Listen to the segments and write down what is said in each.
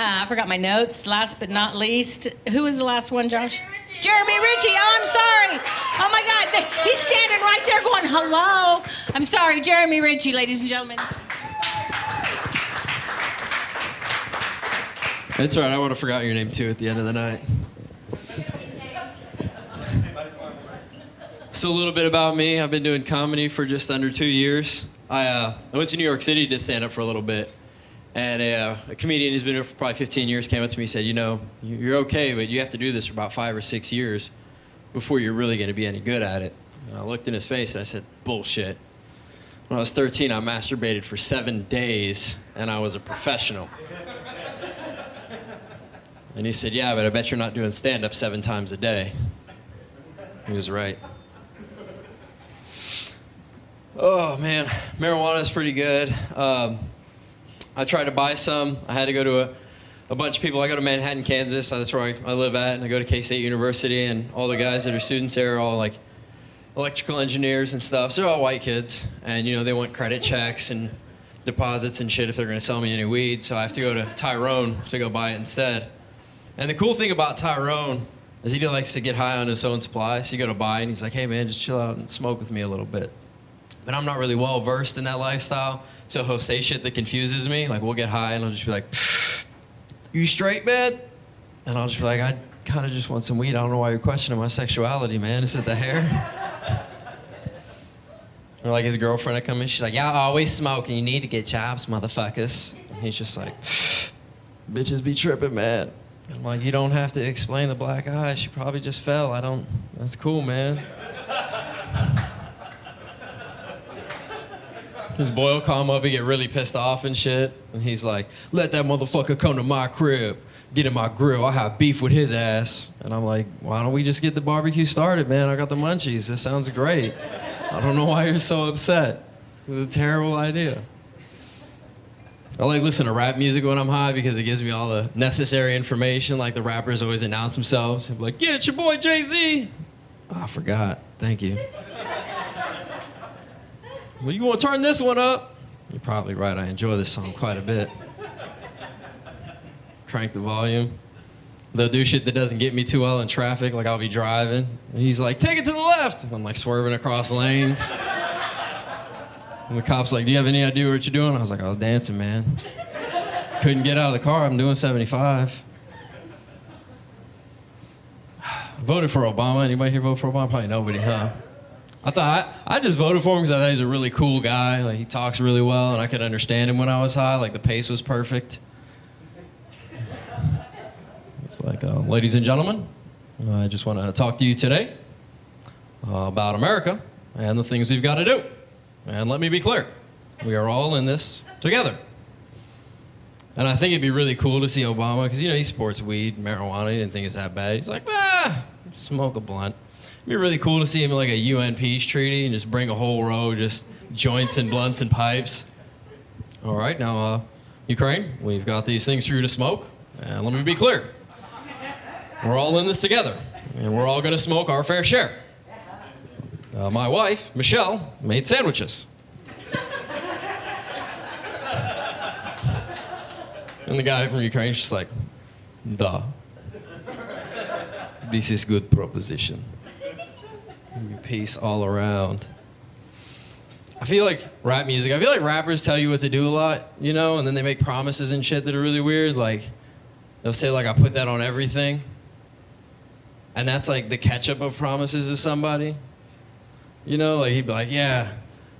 I forgot my notes. Last but not least, who was the last one, Josh? Jeremy Ritchie. Oh, I'm sorry. Oh, my God. He's standing right there going, hello. I'm sorry, Jeremy Ritchie, ladies and gentlemen. It's all right. I would have forgot your name, too, at the end of the night. So a little bit about me. I've been doing comedy for just under 2 years. I went to New York City to stand up for a little bit. And a comedian who's been here for probably 15 years came up to me and said, you know, you're okay, but you have to do this for about 5 or 6 years before you're really going to be any good at it. And I looked in his face and I said, bullshit. When I was 13, I masturbated for 7 days, and I was a professional. And he said, yeah, but I bet you're not doing stand-up 7 times a day. He was right. Oh, man, marijuana is pretty good. I tried to buy some. I had to go to a bunch of people. I go to Manhattan, Kansas. That's where I live at. And I go to K-State University. And all the guys that are students there are all like electrical engineers and stuff. So they're all white kids. And, you know, they want credit checks and deposits and shit if they're going to sell me any weed. So I have to go to Tyrone to go buy it instead. And the cool thing about Tyrone is he likes to get high on his own supply. So you go to buy, and he's like, hey, man, just chill out and smoke with me a little bit. But I'm not really well versed in that lifestyle. So he'll say shit that confuses me. Like, we'll get high, and I'll just be like, you straight, man? And I'll just be like, I kind of just want some weed. I don't know why you're questioning my sexuality, man. Is it the hair? Or like his girlfriend would come in. She's like, y'all always smoke, and you need to get jobs, motherfuckers. And he's just like, bitches be tripping, man. I'm like, you don't have to explain the black eye. She probably just fell. That's cool, man. His boy will call him up and get really pissed off and shit. And he's like, let that motherfucker come to my crib. Get in my grill. I have beef with his ass. And I'm like, why don't we just get the barbecue started, man? I got the munchies. This sounds great. I don't know why you're so upset. It's a terrible idea. I like listening to rap music when I'm high because it gives me all the necessary information. Like the rappers always announce themselves. They'll be like, yeah, it's your boy Jay-Z. Oh, I forgot. Thank you. Well, you want to turn this one up? You're probably right. I enjoy this song quite a bit. Crank the volume. They'll do shit that doesn't get me too well in traffic. Like I'll be driving, and he's like, take it to the left. And I'm like swerving across lanes. And the cop's like, do you have any idea what you're doing? I was like, I was dancing, man. Couldn't get out of the car. I'm doing 75. Voted for Obama. Anybody here vote for Obama? Probably nobody, huh? I just voted for him because I thought he was a really cool guy. Like, he talks really well, and I could understand him when I was high. Like, the pace was perfect. It's like, ladies and gentlemen, I just want to talk to you today about America and the things we've got to do. And let me be clear, we are all in this together. And I think it'd be really cool to see Obama, because, you know, he sports weed, marijuana. He didn't think it's that bad. He's like, smoke a blunt. It'd be really cool to see him in like a UN peace treaty and just bring a whole row, just joints and blunts and pipes. All right, now, Ukraine, we've got these things for you to smoke. And let me be clear, we're all in this together, and we're all going to smoke our fair share. My wife, Michelle, made sandwiches. And the guy from Ukraine is just like, duh. This is good proposition. Peace all around. I feel like rap music, I feel like rappers tell you what to do a lot, you know, and then they make promises and shit that are really weird. Like, they'll say, like, I put that on everything. And that's like the ketchup of promises to somebody. You know, like he'd be like, yeah,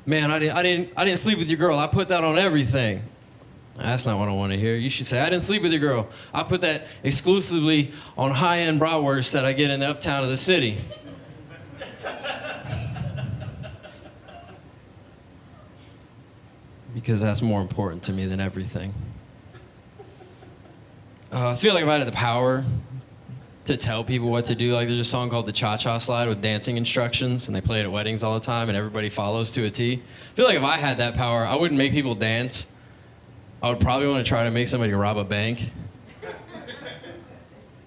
man, I didn't sleep with your girl. I put that on everything. That's not what I want to hear. You should say, I didn't sleep with your girl. I put that exclusively on high-end bratwurst that I get in the uptown of the city. Because that's more important to me than everything. I feel like if I had the power to tell people what to do, like there's a song called The Cha-Cha Slide with dancing instructions, and they play it at weddings all the time, and everybody follows to a T. I feel like if I had that power, I wouldn't make people dance. I would probably want to try to make somebody rob a bank.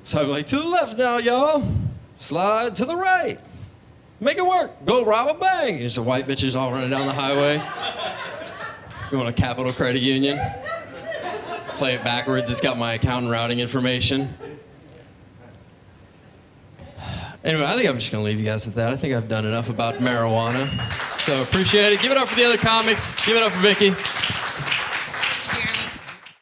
So I'd be like, to the left now, y'all. Slide to the right. Make it work. Go rob a bank. There's the white bitches all running down the highway. Going to Capital Credit Union. play it backwards. It's got my account and routing information. Anyway, I think I'm just going to leave you guys at that. I think I've done enough about marijuana. So appreciate it. Give it up for the other comics. Give it up for Vicky.